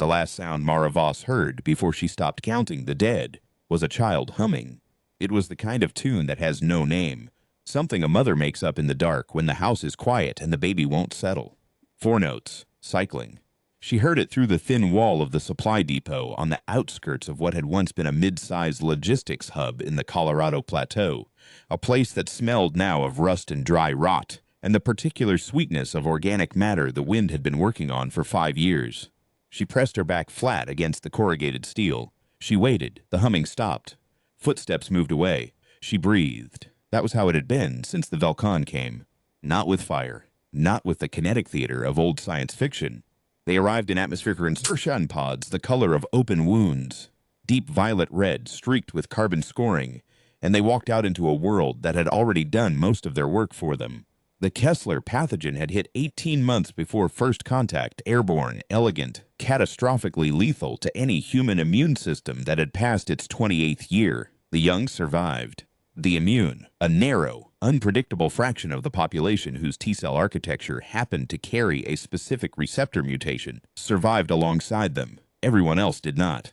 The last sound Mara Voss heard before she stopped counting the dead was a child humming. It was the kind of tune that has no name, something a mother makes up in the dark when the house is quiet and the baby won't settle. 4 notes, cycling. She heard it through the thin wall of the supply depot on the outskirts of what had once been a mid-sized logistics hub in the Colorado Plateau, a place that smelled now of rust and dry rot, and the particular sweetness of organic matter the wind had been working on for 5 years. She pressed her back flat against the corrugated steel. She waited. The humming stopped. Footsteps moved away. She breathed. That was how it had been since the Velkan came. Not with fire. Not with the kinetic theater of old science fiction. They arrived in atmospheric insertion pods the color of open wounds, deep violet red streaked with carbon scoring, and they walked out into a world that had already done most of their work for them. The Kessler pathogen had hit 18 months before first contact, airborne, elegant, catastrophically lethal to any human immune system that had passed its 28th year. The young survived. The immune, a narrow, unpredictable fraction of the population whose T-cell architecture happened to carry a specific receptor mutation, survived alongside them. Everyone else did not.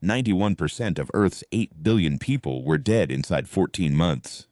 91% of Earth's 8 billion people were dead inside 14 months.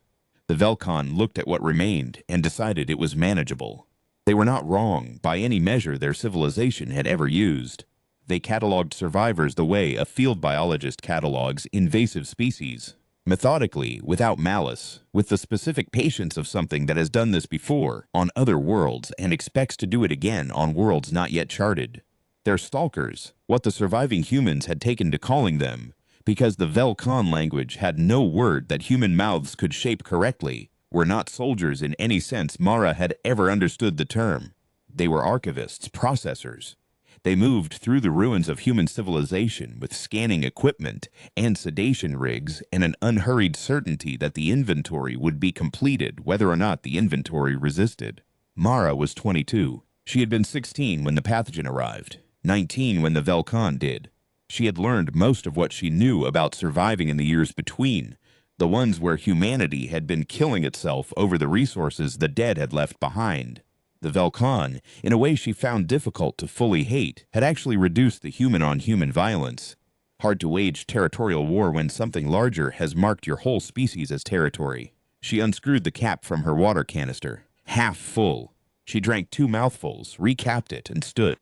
The Velkan looked at what remained and decided it was manageable. They were not wrong by any measure their civilization had ever used. They cataloged survivors the way a field biologist catalogs invasive species, methodically, without malice, with the specific patience of something that has done this before on other worlds and expects to do it again on worlds not yet charted. Their stalkers, what the surviving humans had taken to calling them, because the Velkan language had no word that human mouths could shape correctly, were not soldiers in any sense Mara had ever understood the term. They were archivists, processors. They moved through the ruins of human civilization with scanning equipment and sedation rigs and an unhurried certainty that the inventory would be completed whether or not the inventory resisted. Mara was 22. She had been 16 when the pathogen arrived, 19 when the Velkan did. She had learned most of what she knew about surviving in the years between, the ones where humanity had been killing itself over the resources the dead had left behind. The Velkan, in a way she found difficult to fully hate, had actually reduced the human-on-human violence. Hard to wage territorial war when something larger has marked your whole species as territory. She unscrewed the cap from her water canister, half full. She drank 2 mouthfuls, recapped it, and stood.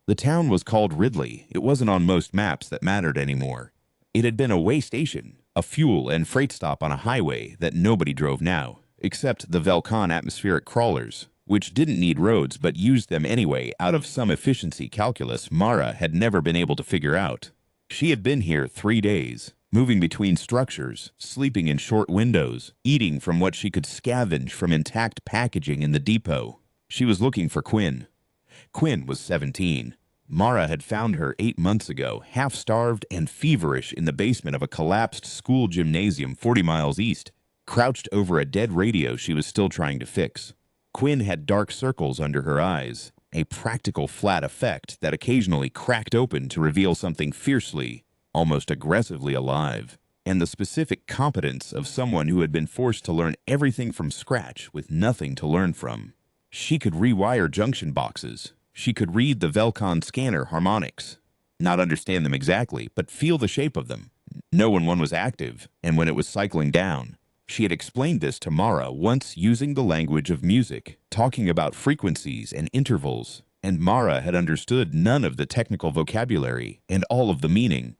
The town was called Ridley. It wasn't on most maps that mattered anymore. It had been a way station, a fuel and freight stop on a highway that nobody drove now, except the Velkan atmospheric crawlers, which didn't need roads but used them anyway out of some efficiency calculus Mara had never been able to figure out. She had been here 3 days, moving between structures, sleeping in short windows, eating from what she could scavenge from intact packaging in the depot. She was looking for Quinn. Quinn was 17. Mara had found her 8 months ago, half-starved and feverish in the basement of a collapsed school gymnasium 40 miles east, crouched over a dead radio she was still trying to fix. Quinn had dark circles under her eyes, a practical flat effect that occasionally cracked open to reveal something fiercely, almost aggressively alive, and the specific competence of someone who had been forced to learn everything from scratch with nothing to learn from. She could rewire junction boxes. She could read the Velkan scanner harmonics. Not understand them exactly, but feel the shape of them. Know when one was active and when it was cycling down. She had explained this to Mara once using the language of music, talking about frequencies and intervals, and Mara had understood none of the technical vocabulary and all of the meaning.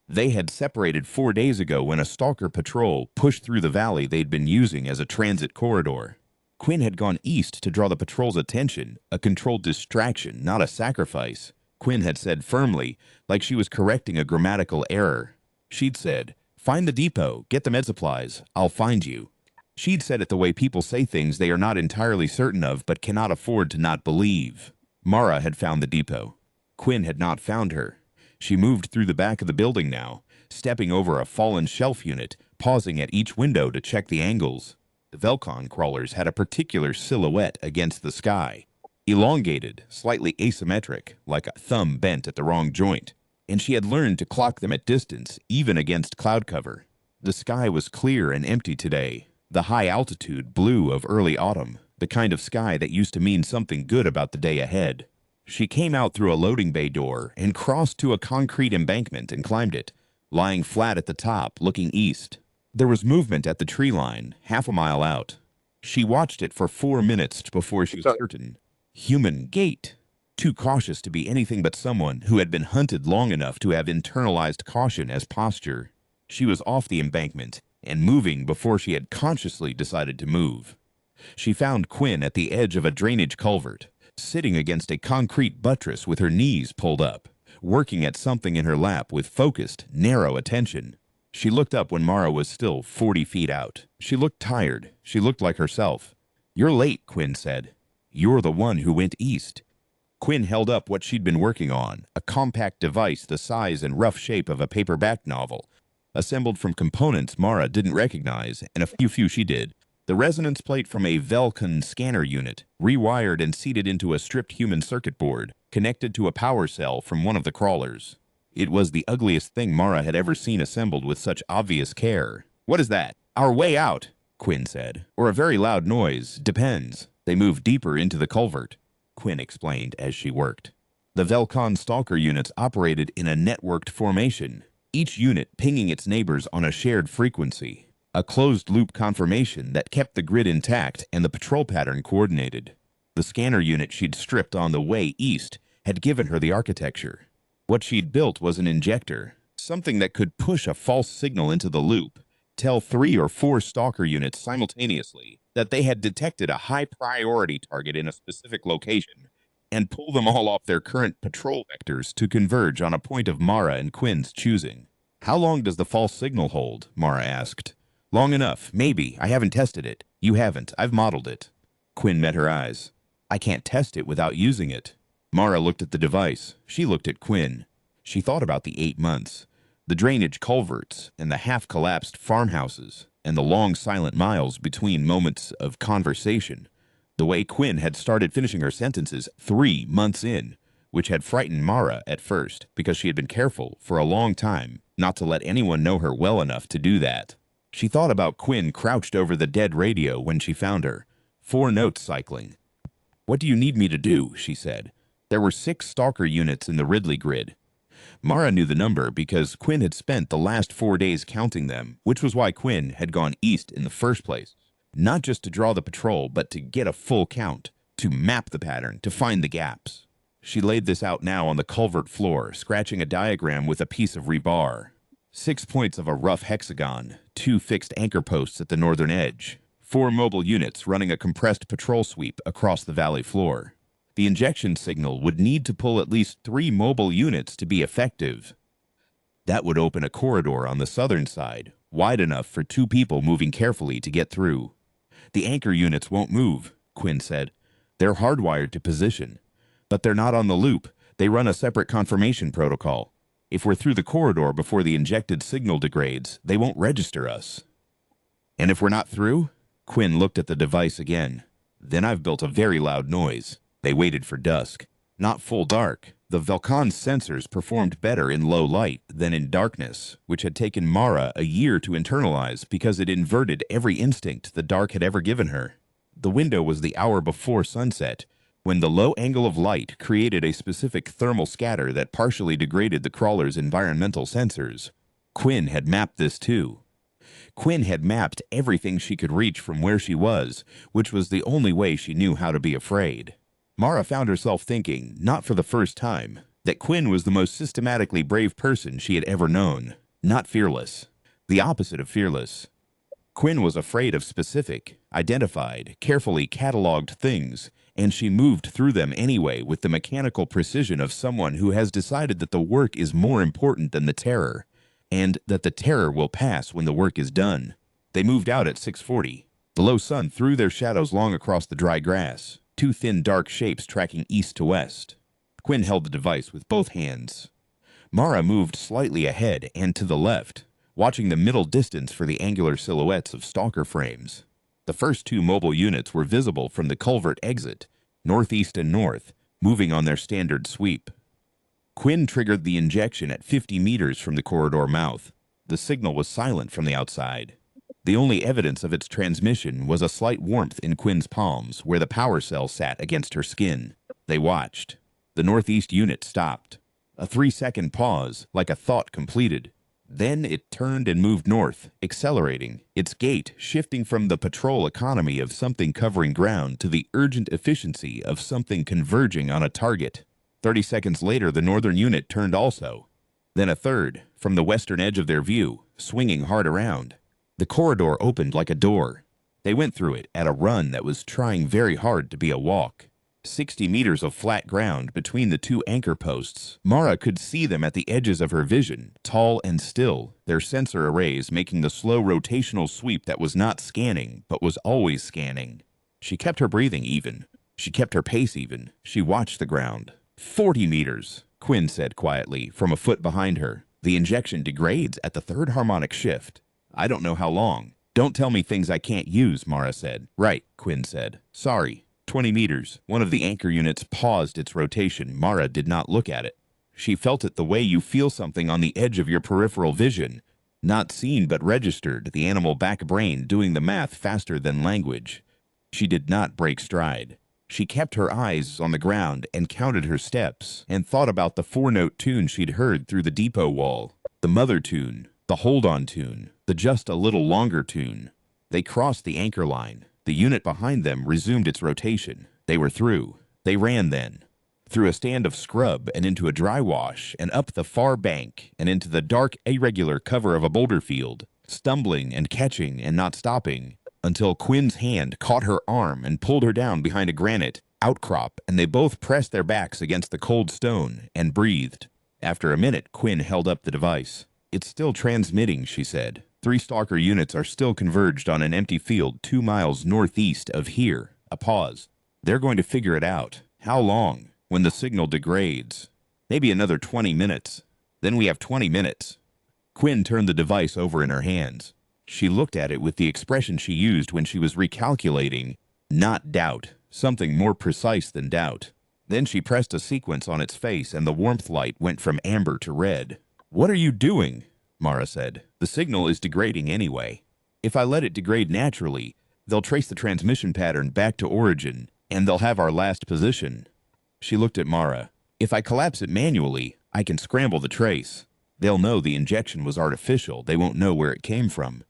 They had separated 4 days ago when a stalker patrol pushed through the valley they'd been using as a transit corridor. Quinn had gone east to draw the patrol's attention, a controlled distraction, not a sacrifice. Quinn had said firmly, like she was correcting a grammatical error. She'd said, "Find the depot, get the med supplies, I'll find you." She'd said it the way people say things they are not entirely certain of but cannot afford to not believe. Mara had found the depot. Quinn had not found her. She moved through the back of the building now, stepping over a fallen shelf unit, pausing at each window to check the angles. The Velkan crawlers had a particular silhouette against the sky, elongated, slightly asymmetric, like a thumb bent at the wrong joint, and she had learned to clock them at distance, even against cloud cover. The sky was clear and empty today, the high-altitude blue of early autumn, the kind of sky that used to mean something good about the day ahead. She came out through a loading bay door and crossed to a concrete embankment and climbed it, lying flat at the top, looking east. There was movement at the tree line, half a mile out. She watched it for 4 minutes before she was certain. Human gait. Too cautious to be anything but someone who had been hunted long enough to have internalized caution as posture. She was off the embankment and moving before she had consciously decided to move. She found Quinn at the edge of a drainage culvert, sitting against a concrete buttress with her knees pulled up, working at something in her lap with focused, narrow attention. She looked up when Mara was still 40 feet out. She looked tired. She looked like herself. "You're late," Quinn said. "You're the one who went east." Quinn held up what she'd been working on, a compact device the size and rough shape of a paperback novel, assembled from components Mara didn't recognize, and a few she did. The resonance plate from a Velcon scanner unit, rewired and seated into a stripped human circuit board, connected to a power cell from one of the crawlers. It was the ugliest thing Mara had ever seen assembled with such obvious care. "What is that?" "Our way out," Quinn said. "Or a very loud noise. Depends. They move deeper into the culvert," Quinn explained as she worked. The Velcon stalker units operated in a networked formation, each unit pinging its neighbors on a shared frequency, a closed-loop confirmation that kept the grid intact and the patrol pattern coordinated. The scanner unit she'd stripped on the way east had given her the architecture. What she'd built was an injector, something that could push a false signal into the loop, tell 3 or 4 stalker units simultaneously that they had detected a high-priority target in a specific location, and pull them all off their current patrol vectors to converge on a point of Mara and Quinn's choosing. "How long does the false signal hold?" Mara asked. "Long enough, maybe. I haven't tested it." "You haven't. I've modeled it." Quinn met her eyes. "I can't test it without using it." Mara looked at the device. She looked at Quinn. She thought about the 8 months, the drainage culverts, and the half-collapsed farmhouses, and the long silent miles between moments of conversation. The way Quinn had started finishing her sentences 3 months in, which had frightened Mara at first, because she had been careful for a long time not to let anyone know her well enough to do that. She thought about Quinn crouched over the dead radio when she found her, 4 notes cycling. "What do you need me to do?" she said. There were 6 stalker units in the Ridley grid. Mara knew the number because Quinn had spent the last 4 days counting them, which was why Quinn had gone east in the first place. Not just to draw the patrol, but to get a full count, to map the pattern, to find the gaps. She laid this out now on the culvert floor, scratching a diagram with a piece of rebar. 6 points of a rough hexagon, 2 fixed anchor posts at the northern edge, 4 mobile units running a compressed patrol sweep across the valley floor. The injection signal would need to pull at least 3 mobile units to be effective. That would open a corridor on the southern side, wide enough for 2 people moving carefully to get through. "The anchor units won't move," Quinn said. "They're hardwired to position. But they're not on the loop. They run a separate confirmation protocol. If we're through the corridor before the injected signal degrades, they won't register us." "And if we're not through?" Quinn looked at the device again. "Then I've built a very loud noise." They waited for dusk. Not full dark. The Velcon's sensors performed better in low light than in darkness, which had taken Mara a year to internalize because it inverted every instinct the dark had ever given her. The window was the hour before sunset, when the low angle of light created a specific thermal scatter that partially degraded the crawler's environmental sensors. Quinn had mapped this too. Quinn had mapped everything she could reach from where she was, which was the only way she knew how to be afraid. Mara found herself thinking, not for the first time, that Quinn was the most systematically brave person she had ever known. Not fearless. The opposite of fearless. Quinn was afraid of specific, identified, carefully cataloged things, and she moved through them anyway with the mechanical precision of someone who has decided that the work is more important than the terror, and that the terror will pass when the work is done. They moved out at 6:40. The low sun threw their shadows long across the dry grass, 2 thin dark shapes tracking east to west. Quinn held the device with both hands. Mara moved slightly ahead and to the left, watching the middle distance for the angular silhouettes of stalker frames. The first 2 mobile units were visible from the culvert exit, northeast and north, moving on their standard sweep. Quinn triggered the injection at 50 meters from the corridor mouth. The signal was silent from the outside. The only evidence of its transmission was a slight warmth in Quinn's palms, where the power cell sat against her skin. They watched. The northeast unit stopped. A 3-second pause, like a thought completed. Then it turned and moved north, accelerating, its gait shifting from the patrol economy of something covering ground to the urgent efficiency of something converging on a target. 30 seconds later, the northern unit turned also. Then a third, from the western edge of their view, swinging hard around. The corridor opened like a door. They went through it at a run that was trying very hard to be a walk. 60 meters of flat ground between the two anchor posts. Mara could see them at the edges of her vision, tall and still, their sensor arrays making the slow rotational sweep that was not scanning, but was always scanning. She kept her breathing even. She kept her pace even. She watched the ground. 40 meters, Quinn said quietly, from a foot behind her. The injection degrades at the third harmonic shift. I don't know how long. Don't tell me things I can't use, Mara said. Right, Quinn said. Sorry. 20 meters. One of the anchor units paused its rotation. Mara did not look at it. She felt it the way you feel something on the edge of your peripheral vision. Not seen but registered, the animal back brain doing the math faster than language. She did not break stride. She kept her eyes on the ground and counted her steps and thought about the 4-note tune she'd heard through the depot wall. The mother tune, the hold-on tune, the just a little longer tune. They crossed the anchor line. The unit behind them resumed its rotation. They were through. They ran then. Through a stand of scrub and into a dry wash and up the far bank and into the dark, irregular cover of a boulder field, stumbling and catching and not stopping, until Quinn's hand caught her arm and pulled her down behind a granite outcrop, and they both pressed their backs against the cold stone and breathed. After a minute, Quinn held up the device. It's still transmitting, she said. 3 stalker units are still converged on an empty field 2 miles northeast of here. A pause. They're going to figure it out. How long? When the signal degrades. Maybe another 20 minutes. Then we have 20 minutes. Quinn turned the device over in her hands. She looked at it with the expression she used when she was recalculating. Not doubt. Something more precise than doubt. Then she pressed a sequence on its face and the warmth light went from amber to red. What are you doing? Mara said. The signal is degrading anyway. If I let it degrade naturally, they'll trace the transmission pattern back to origin, and they'll have our last position. She looked at Mara. If I collapse it manually, I can scramble the trace. They'll know the injection was artificial. They won't know where it came from.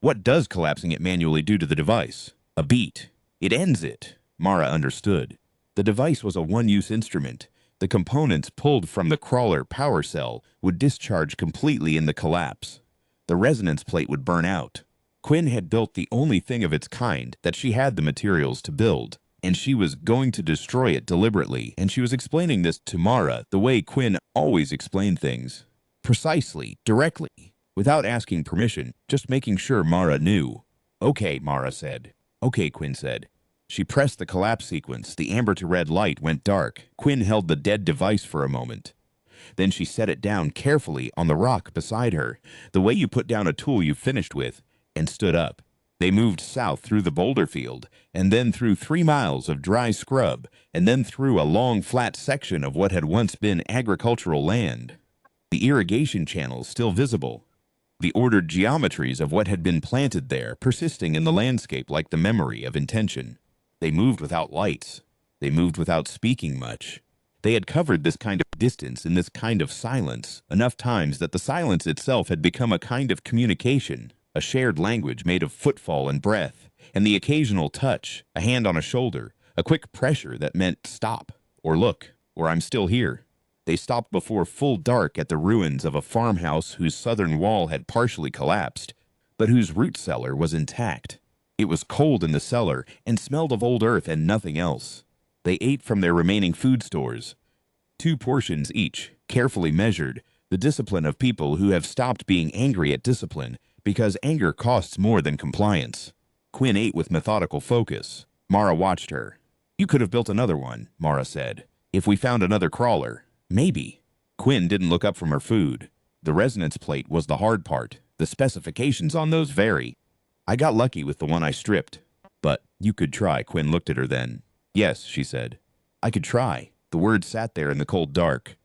What does collapsing it manually do to the device? A beat. It ends it. Mara understood. The device was a one-use instrument. The components pulled from the crawler power cell would discharge completely in the collapse. The resonance plate would burn out. Quinn had built the only thing of its kind that she had the materials to build, and she was going to destroy it deliberately, and she was explaining this to Mara the way Quinn always explained things. Precisely, directly, without asking permission, just making sure Mara knew. Okay, Mara said. Okay, Quinn said. She pressed the collapse sequence. The amber to red light went dark. Quinn held the dead device for a moment. Then she set it down carefully on the rock beside her, the way you put down a tool you've finished with, and stood up. They moved south through the boulder field, and then through 3 miles of dry scrub, and then through a long flat section of what had once been agricultural land. The irrigation channels still visible. The ordered geometries of what had been planted there persisting in the landscape like the memory of intention. They moved without lights. They moved without speaking much. They had covered this kind of distance in this kind of silence enough times that the silence itself had become a kind of communication, a shared language made of footfall and breath, and the occasional touch, a hand on a shoulder, a quick pressure that meant stop, or look, or I'm still here. They stopped before full dark at the ruins of a farmhouse whose southern wall had partially collapsed, but whose root cellar was intact. It was cold in the cellar and smelled of old earth and nothing else. They ate from their remaining food stores. 2 portions each, carefully measured, the discipline of people who have stopped being angry at discipline, because anger costs more than compliance. Quinn ate with methodical focus. Mara watched her. You could have built another one, Mara said. If we found another crawler. Maybe. Quinn didn't look up from her food. The resonance plate was the hard part. The specifications on those vary. I got lucky with the one I stripped. But you could try. Quinn looked at her then. Yes, she said. I could try. The words sat there in the cold dark.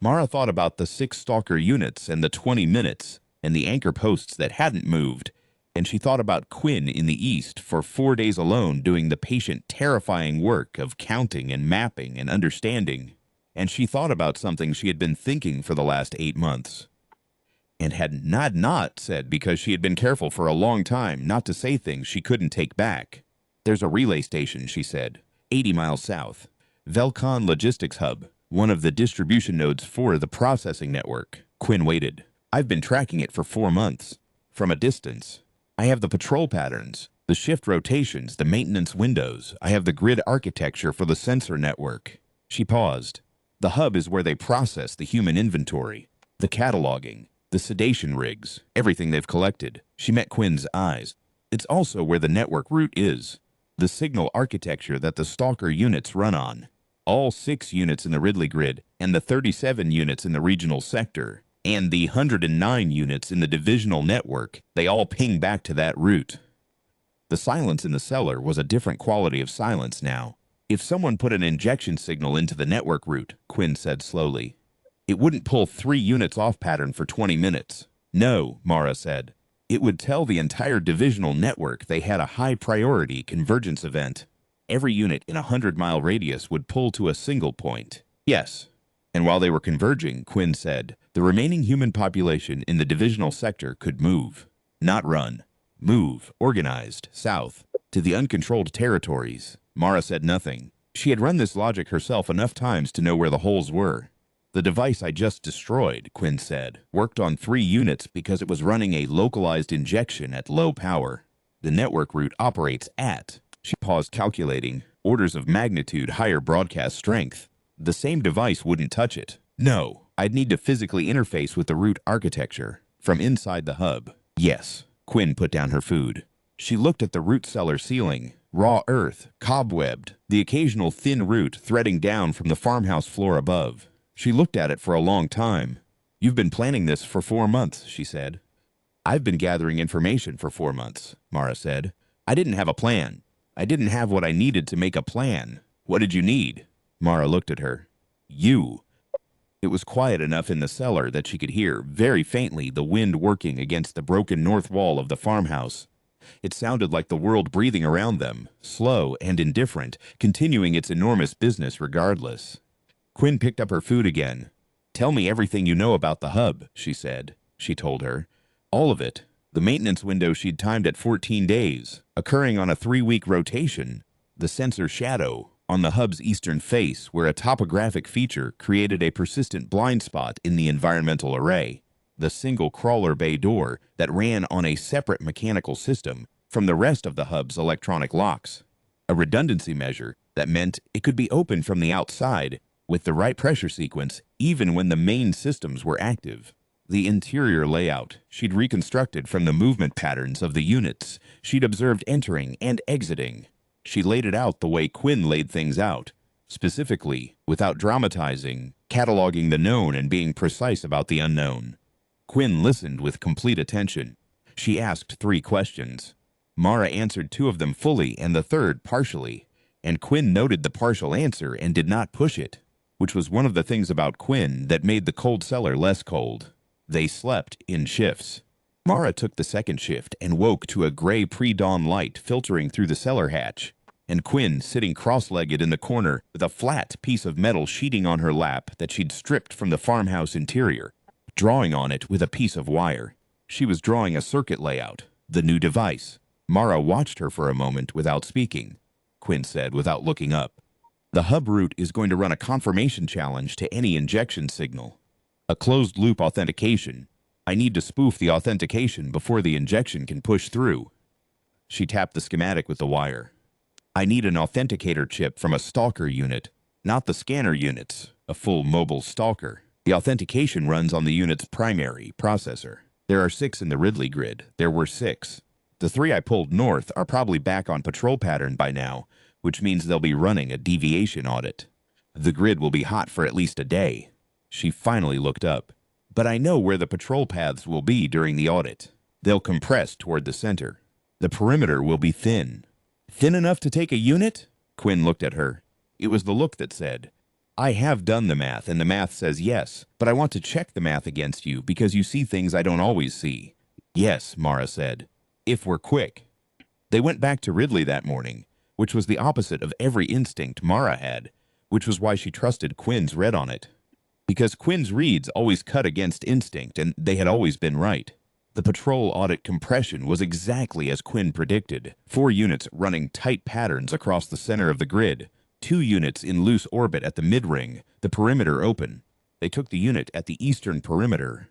Mara thought about the 6 stalker units and the 20 minutes and the anchor posts that hadn't moved, and she thought about Quinn in the east for 4 days alone doing the patient, terrifying work of counting and mapping and understanding. and she thought about something she had been thinking for the last 8 months. And had not said because she had been careful for a long time not to say things she couldn't take back. There's a relay station, she said, 80 miles south. Velcon Logistics Hub, one of the distribution nodes for the processing network. Quinn waited. I've been tracking it for 4 months. From a distance. I have the patrol patterns, the shift rotations, the maintenance windows. I have the grid architecture for the sensor network. She paused. The hub is where they process the human inventory, the cataloging, the sedation rigs, everything they've collected. She met Quinn's eyes. It's also where the network route is, the signal architecture that the stalker units run on. All 6 units in the Ridley grid and the 37 units in the regional sector and the 109 units in the divisional network, they all ping back to that route. The silence in the cellar was a different quality of silence now. If someone put an injection signal into the network route, Quinn said slowly, it wouldn't pull 3 units off pattern for 20 minutes. No, Mara said. It would tell the entire divisional network they had a high-priority convergence event. Every unit in a 100-mile radius would pull to a single point. Yes. And while they were converging, Quinn said, the remaining human population in the divisional sector could move. Not run. Move, organized, south, to the uncontrolled territories. Mara said nothing. She had run this logic herself enough times to know where the holes were. The device I just destroyed, Quinn said, worked on 3 units because it was running a localized injection at low power. The network route operates at, she paused calculating, orders of magnitude higher broadcast strength. The same device wouldn't touch it. No, I'd need to physically interface with the route architecture from inside the hub. Yes, Quinn put down her food. She looked at the root cellar ceiling, raw earth, cobwebbed, the occasional thin root threading down from the farmhouse floor above. She looked at it for a long time. You've been planning this for 4 months, she said. I've been gathering information for 4 months, Mara said. I didn't have a plan. I didn't have what I needed to make a plan. What did you need? Mara looked at her. You. It was quiet enough in the cellar that she could hear, very faintly, the wind working against the broken north wall of the farmhouse. It sounded like the world breathing around them, slow and indifferent, continuing its enormous business regardless. Quinn picked up her food again. Tell me everything you know about the hub, she said. She told her. All of it. The maintenance window she'd timed at 14 days, occurring on a 3-week rotation. The sensor shadow on the hub's eastern face, where a topographic feature created a persistent blind spot in the environmental array. The single crawler bay door that ran on a separate mechanical system from the rest of the hub's electronic locks. A redundancy measure that meant it could be opened from the outside with the right pressure sequence even when the main systems were active. The interior layout she'd reconstructed from the movement patterns of the units she'd observed entering and exiting. She laid it out the way Quinn laid things out, specifically, without dramatizing, cataloging the known and being precise about the unknown. Quinn listened with complete attention. She asked 3 questions. Mara answered 2 of them fully and the third partially, and Quinn noted the partial answer and did not push it, which was one of the things about Quinn that made the cold cellar less cold. They slept in shifts. Mara took the second shift and woke to a gray pre-dawn light filtering through the cellar hatch, and Quinn sitting cross-legged in the corner with a flat piece of metal sheeting on her lap that she'd stripped from the farmhouse interior, drawing on it with a piece of wire. She was drawing a circuit layout, the new device. Mara watched her for a moment without speaking. Quinn said without looking up. The hub route is going to run a confirmation challenge to any injection signal. A closed-loop authentication. I need to spoof the authentication before the injection can push through. She tapped the schematic with the wire. I need an authenticator chip from a stalker unit, not the scanner units, a full mobile stalker. The authentication runs on the unit's primary processor. There are 6 in the Ridley grid. There were 6. The 3 I pulled north are probably back on patrol pattern by now, which means they'll be running a deviation audit. The grid will be hot for at least a day. She finally looked up. But I know where the patrol paths will be during the audit. They'll compress toward the center. The perimeter will be thin. Thin enough to take a unit? Quinn looked at her. It was the look that said, I have done the math, and the math says yes, but I want to check the math against you because you see things I don't always see. Yes, Mara said. If we're quick. They went back to Ridley that morning, which was the opposite of every instinct Mara had. which was why she trusted Quinn's read on it. Because Quinn's reads always cut against instinct, and they had always been right. The patrol audit compression was exactly as Quinn predicted. 4 units running tight patterns across the center of the grid, 2 units in loose orbit at the mid-ring, the perimeter open. They took the unit at the eastern perimeter.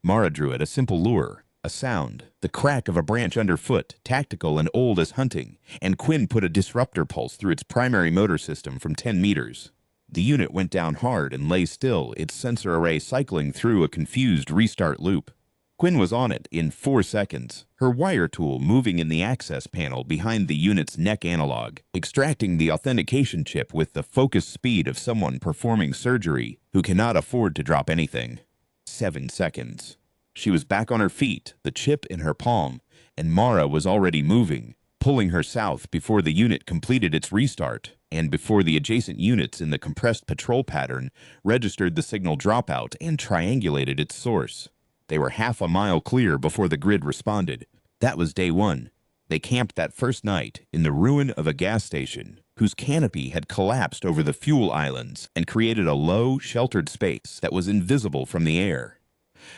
Mara drew it a simple lure, a sound, the crack of a branch underfoot, tactical and old as hunting, and Quinn put a disruptor pulse through its primary motor system from 10 meters. The unit went down hard and lay still, its sensor array cycling through a confused restart loop. Quinn was on it in 4 seconds, her wire tool moving in the access panel behind the unit's neck analog, extracting the authentication chip with the focused speed of someone performing surgery who cannot afford to drop anything. 7 seconds. She was back on her feet, the chip in her palm, and Mara was already moving, pulling her south before the unit completed its restart, and before the adjacent units in the compressed patrol pattern registered the signal dropout and triangulated its source. They were half a mile clear before the grid responded. That was day 1. They camped that first night in the ruin of a gas station whose canopy had collapsed over the fuel islands and created a low, sheltered space that was invisible from the air.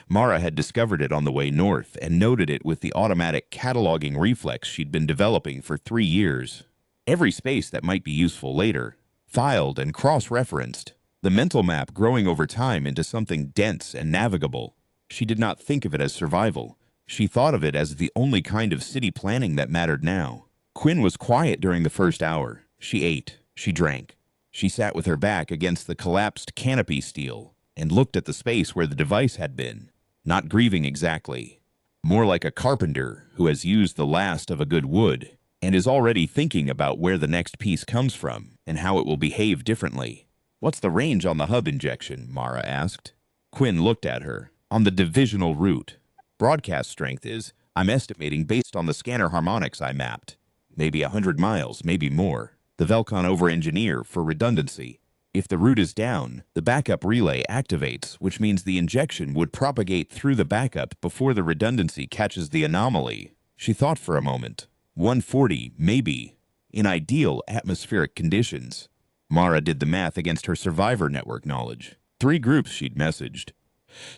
Mara had discovered it on the way north and noted it with the automatic cataloging reflex she'd been developing for 3 years. Every space that might be useful later, filed and cross-referenced, the mental map growing over time into something dense and navigable. She did not think of it as survival. She thought of it as the only kind of city planning that mattered now. Quinn was quiet during the first hour. She ate. She drank. She sat with her back against the collapsed canopy steel and looked at the space where the device had been, not grieving exactly. More like a carpenter who has used the last of a good wood and is already thinking about where the next piece comes from and how it will behave differently. "What's the range on the hub injection?" Mara asked. Quinn looked at her. "On the divisional route. Broadcast strength is, I'm estimating based on the scanner harmonics I mapped. Maybe 100 miles, maybe more. The Velcon over-engineer for redundancy. If the route is down, the backup relay activates, which means the injection would propagate through the backup before the redundancy catches the anomaly." She thought for a moment. 140, maybe, in ideal atmospheric conditions. Mara did the math against her survivor network knowledge. 3 groups she'd messaged.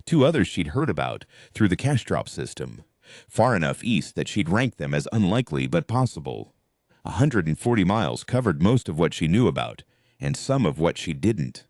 2 others she'd heard about through the cash drop system, far enough east that she'd rank them as unlikely but possible. 140 miles covered most of what she knew about, and some of what she didn't.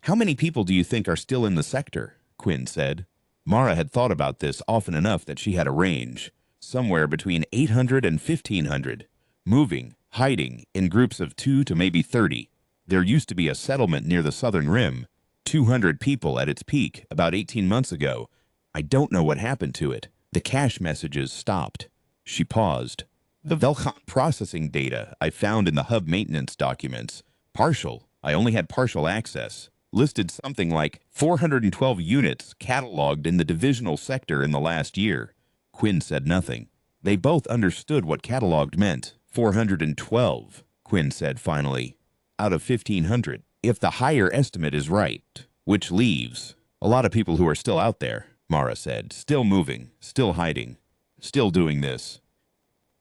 "How many people do you think are still in the sector?" Quinn said. Mara had thought about this often enough that she had a range, somewhere between 800 and 1,500, moving, hiding, in groups of 2 to maybe 30. There used to be a settlement near the southern rim, 200 people at its peak about 18 months ago. I don't know what happened to it. The cache messages stopped. She paused. "The Velcon processing data I found in the hub maintenance documents, partial, I only had partial access, listed something like 412 units cataloged in the divisional sector in the last year." Quinn said nothing. They both understood what cataloged meant. 412, Quinn said finally, out of 1,500. "If the higher estimate is right, which leaves a lot of people who are still out there," Mara said, "still moving, still hiding, still doing this."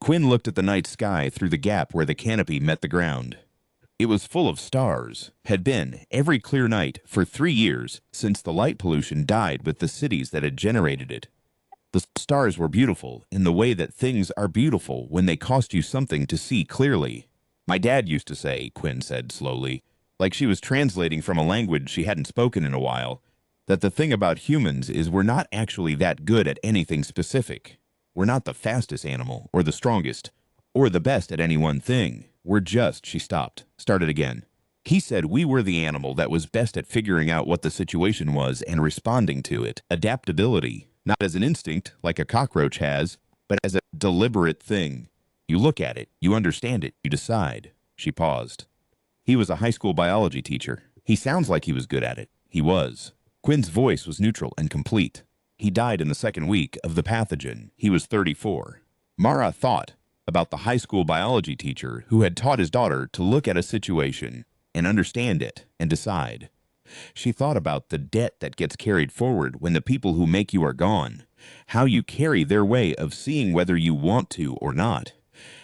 Quinn looked at the night sky through the gap where the canopy met the ground. It was full of stars, had been every clear night for 3 years since the light pollution died with the cities that had generated it. The stars were beautiful in the way that things are beautiful when they cost you something to see clearly. "My dad used to say," Quinn said slowly, like she was translating from a language she hadn't spoken in a while, "that the thing about humans is we're not actually that good at anything specific. We're not the fastest animal, or the strongest, or the best at any one thing. We're just," she stopped, started again. "He said we were the animal that was best at figuring out what the situation was and responding to it. Adaptability, not as an instinct like a cockroach has, but as a deliberate thing. You look at it, you understand it, you decide." She paused. "He was a high school biology teacher. He sounds like he was good at it." He was. Quinn's voice was neutral and complete. "He died in the 2nd week of the pathogen. He was 34. Mara thought about the high school biology teacher who had taught his daughter to look at a situation and understand it and decide. She thought about the debt that gets carried forward when the people who make you are gone, how you carry their way of seeing whether you want to or not,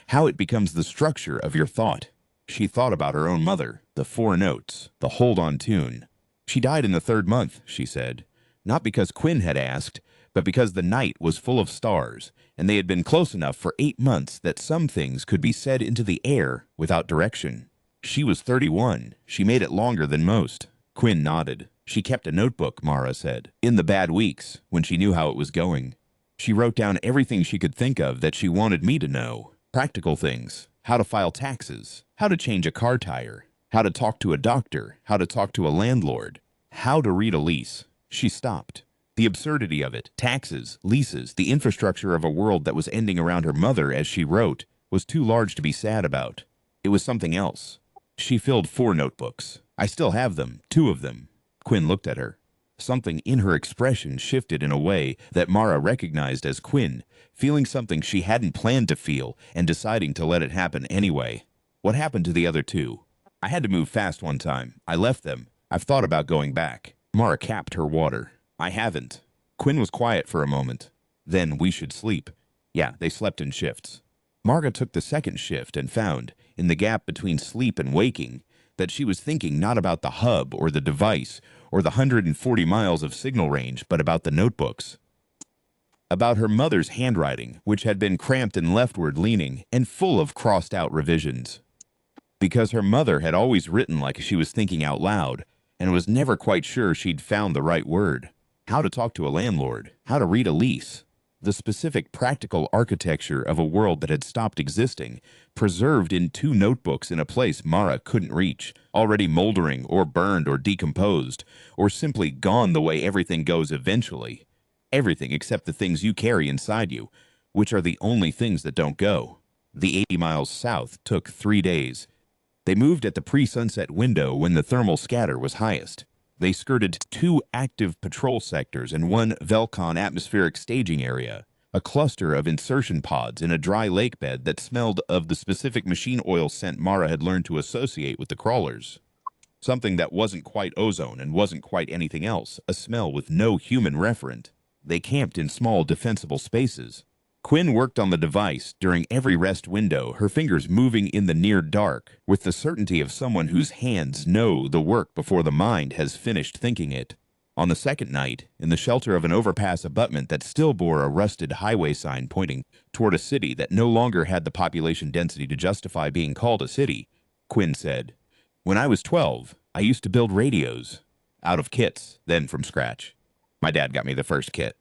how it becomes the structure of your thought. She thought about her own mother, the 4 notes, the hold-on tune. She died in the 3rd month, she said, not because Quinn had asked, but because the night was full of stars, and they had been close enough for 8 months that some things could be said into the air without direction. She was 31. She made it longer than most. Quinn nodded. She kept a notebook, Mara said, in the bad weeks, when she knew how it was going. She wrote down everything she could think of that she wanted me to know. Practical things. How to file taxes. How to change a car tire. How to talk to a doctor. How to talk to a landlord. How to read a lease. She stopped. The absurdity of it, taxes, leases, the infrastructure of a world that was ending around her mother as she wrote, was too large to be sad about. It was something else. She filled 4 notebooks. I still have them, 2 of them. Quinn looked at her. Something in her expression shifted in a way that Mara recognized as Quinn, feeling something she hadn't planned to feel and deciding to let it happen anyway. What happened to the other 2? I had to move fast one time. I left them. I've thought about going back. Mara capped her water. I haven't. Quinn was quiet for a moment. Then we should sleep. Yeah, they slept in shifts. Marga took the 2nd shift and found, in the gap between sleep and waking, that she was thinking not about the hub or the device or the 140 miles of signal range, but about the notebooks. About her mother's handwriting, which had been cramped and leftward leaning and full of crossed-out revisions. Because her mother had always written like she was thinking out loud and was never quite sure she'd found the right word. How to talk to a landlord, how to read a lease. The specific practical architecture of a world that had stopped existing, preserved in 2 notebooks in a place Mara couldn't reach, already moldering or burned or decomposed, or simply gone the way everything goes eventually. Everything except the things you carry inside you, which are the only things that don't go. The 80 miles south took 3 days. They moved at the pre-sunset window when the thermal scatter was highest. They skirted 2 active patrol sectors and 1 Velcon atmospheric staging area, a cluster of insertion pods in a dry lake bed that smelled of the specific machine oil scent Mara had learned to associate with the crawlers. Something that wasn't quite ozone and wasn't quite anything else, a smell with no human referent. They camped in small defensible spaces. Quinn worked on the device during every rest window, her fingers moving in the near dark, with the certainty of someone whose hands know the work before the mind has finished thinking it. On the 2nd night, in the shelter of an overpass abutment that still bore a rusted highway sign pointing toward a city that no longer had the population density to justify being called a city, Quinn said, "When I was 12, I used to build radios. Out of kits, then from scratch. My dad got me the first kit."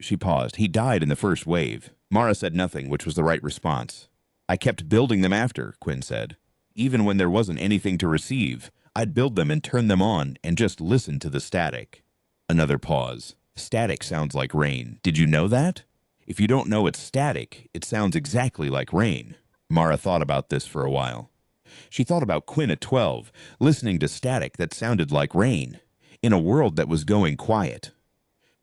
She paused. "He died in the first wave." Mara said nothing, which was the right response. "I kept building them after," Quinn said. "Even when there wasn't anything to receive, I'd build them and turn them on and just listen to the static." Another pause. "Static sounds like rain. Did you know that? If you don't know it's static, it sounds exactly like rain." Mara thought about this for a while. She thought about Quinn at 12, listening to static that sounded like rain, in a world that was going quiet.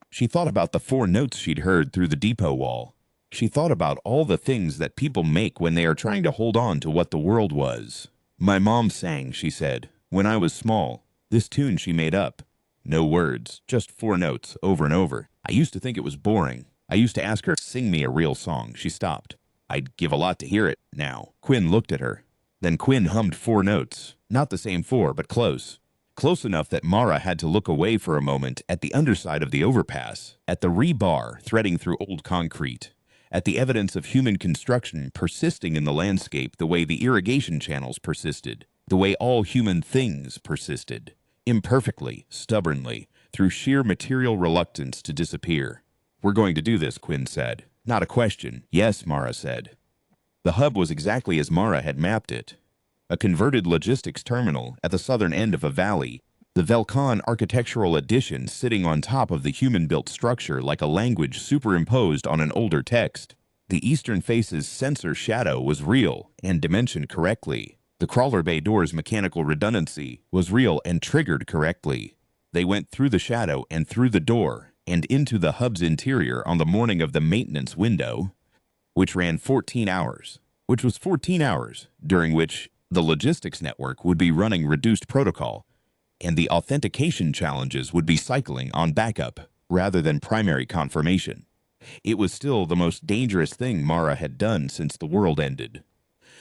She thought about the 4 notes she'd heard through the depot wall. She thought about all the things that people make when they are trying to hold on to what the world was. "My mom sang," she said, "when I was small. This tune she made up. No words, just 4 notes, over and over. I used to think it was boring. I used to ask her to sing me a real song." She stopped. "I'd give a lot to hear it now." Quinn looked at her. Then Quinn hummed 4 notes. Not the same 4, but close. Close enough that Mara had to look away for a moment at the underside of the overpass, at the rebar threading through old concrete, at the evidence of human construction persisting in the landscape the way the irrigation channels persisted, the way all human things persisted, imperfectly, stubbornly, through sheer material reluctance to disappear. "We're going to do this," Quinn said. "Not a question." "Yes," Mara said. The hub was exactly as Mara had mapped it. A converted logistics terminal at the southern end of a valley, the Velcon architectural addition sitting on top of the human-built structure like a language superimposed on an older text. The eastern face's sensor shadow was real and dimensioned correctly. The crawler bay door's mechanical redundancy was real and triggered correctly. They went through the shadow and through the door and into the hub's interior on the morning of the maintenance window, which ran 14 hours, which was 14 hours, during which the logistics network would be running reduced protocol, and the authentication challenges would be cycling on backup rather than primary confirmation. It was still the most dangerous thing Mara had done since the world ended.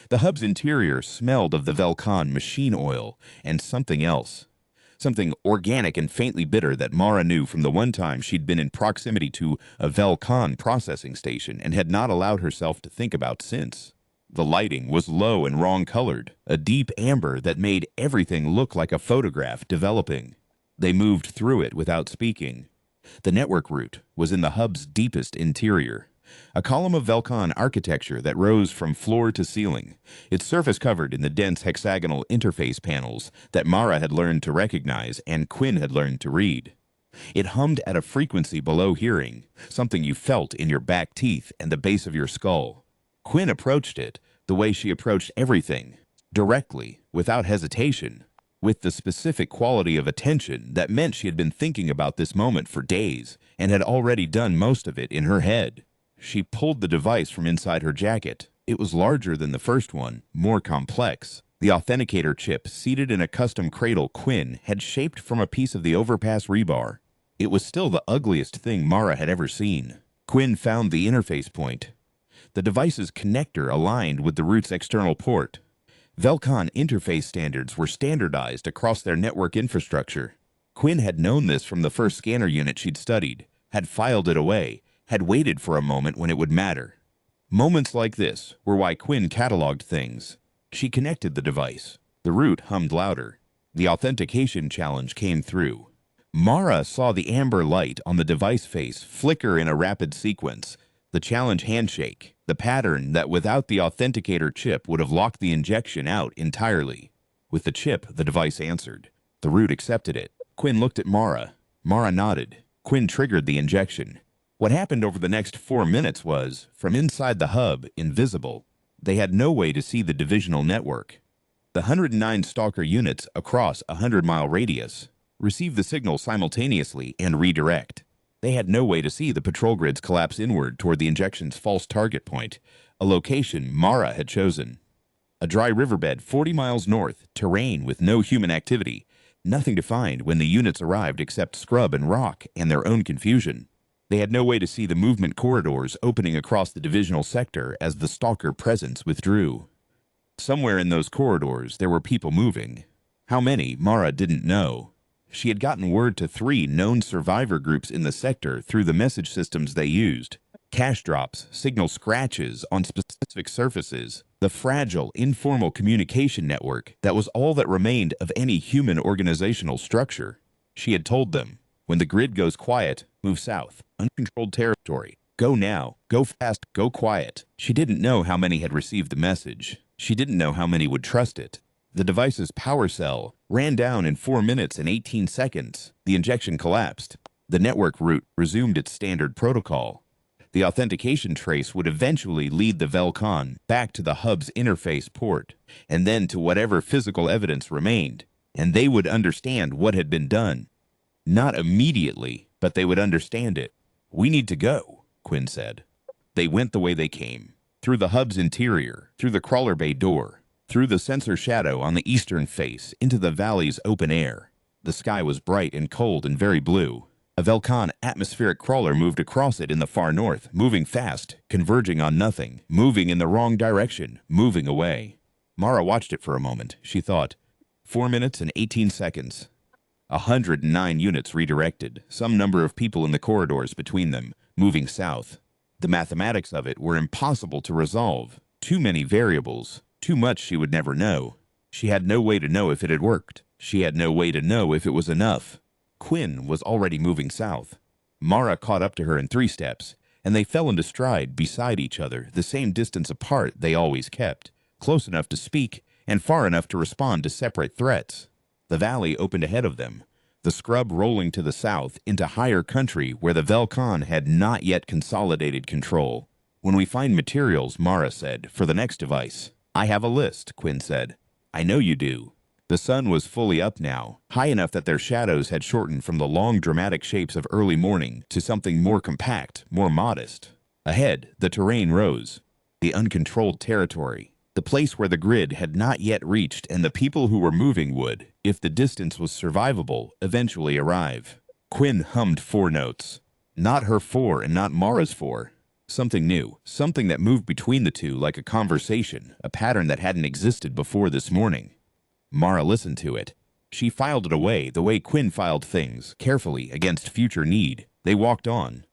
The hub's interior smelled of the Velkan machine oil and something else. Something organic and faintly bitter that Mara knew from the one time she'd been in proximity to a Velkan processing station and had not allowed herself to think about since. The lighting was low and wrong-colored, a deep amber that made everything look like a photograph developing. They moved through it without speaking. The network route was in the hub's deepest interior, a column of Velkan architecture that rose from floor to ceiling, its surface covered in the dense hexagonal interface panels that Mara had learned to recognize and Quinn had learned to read. It hummed at a frequency below hearing, something you felt in your back teeth and the base of your skull. Quinn approached it the way she approached everything, directly, without hesitation, with the specific quality of attention that meant she had been thinking about this moment for days and had already done most of it in her head. She pulled the device from inside her jacket. It was larger than the first one, more complex. The authenticator chip, seated in a custom cradle Quinn had shaped from a piece of the overpass rebar. It was still the ugliest thing Mara had ever seen. Quinn found the interface point. The device's connector aligned with the route's external port. Velkan interface standards were standardized across their network infrastructure. Quinn had known this from the first scanner unit she'd studied, had filed it away, had waited for a moment when it would matter. Moments like this were why Quinn cataloged things. She connected the device. The route hummed louder. The authentication challenge came through. Mara saw the amber light on the device face flicker in a rapid sequence. The challenge handshake, the pattern that without the authenticator chip would have locked the injection out entirely. With the chip, the device answered. The route accepted it. Quinn looked at Mara. Mara nodded. Quinn triggered the injection. What happened over the next 4 minutes was, from inside the hub, invisible. They had no way to see the divisional network. The 109 stalker units across a 100-mile radius receive the signal simultaneously and redirect. They had no way to see the patrol grids collapse inward toward the injection's false target point, a location Mara had chosen. A dry riverbed 40 miles north, terrain with no human activity, nothing to find when the units arrived except scrub and rock and their own confusion. They had no way to see the movement corridors opening across the divisional sector as the stalker presence withdrew. Somewhere in those corridors there were people moving. How many, Mara didn't know. She had gotten word to 3 known survivor groups in the sector through the message systems they used. Cash drops, signal scratches on specific surfaces, the fragile, informal communication network that was all that remained of any human organizational structure. She had told them, when the grid goes quiet, move south, uncontrolled territory. Go now, go fast, go quiet. She didn't know how many had received the message. She didn't know how many would trust it. The device's power cell ran down in 4 minutes and 18 seconds. The injection collapsed. The network route resumed its standard protocol. The authentication trace would eventually lead the Velkan back to the hub's interface port, and then to whatever physical evidence remained, and they would understand what had been done. Not immediately, but they would understand it. "We need to go," Quinn said. They went the way they came, through the hub's interior, through the crawler bay door, through the sensor shadow on the eastern face, into the valley's open air. The sky was bright and cold and very blue. A Velkan atmospheric crawler moved across it in the far north, moving fast, converging on nothing, moving in the wrong direction, moving away. Mara watched it for a moment. She thought, 4 minutes and 18 seconds. 109 units redirected, some number of people in the corridors between them, moving south. The mathematics of it were impossible to resolve. Too many variables. Too much she would never know. She had no way to know if it had worked. She had no way to know if it was enough. Quinn was already moving south. Mara caught up to her in 3 steps, and they fell into stride beside each other, the same distance apart they always kept, close enough to speak and far enough to respond to separate threats. The valley opened ahead of them, the scrub rolling to the south into higher country where the Velkan had not yet consolidated control. "When we find materials," Mara said, "for the next device." "I have a list," Quinn said. "I know you do." The sun was fully up now, high enough that their shadows had shortened from the long dramatic shapes of early morning to something more compact, more modest. Ahead, the terrain rose. The uncontrolled territory. The place where the grid had not yet reached and the people who were moving would, if the distance was survivable, eventually arrive. Quinn hummed 4 notes. Not her 4 and not Mara's 4. Something new, something that moved between the two like a conversation, a pattern that hadn't existed before this morning. Mara listened to it. She filed it away the way Quinn filed things, carefully, against future need. They walked on.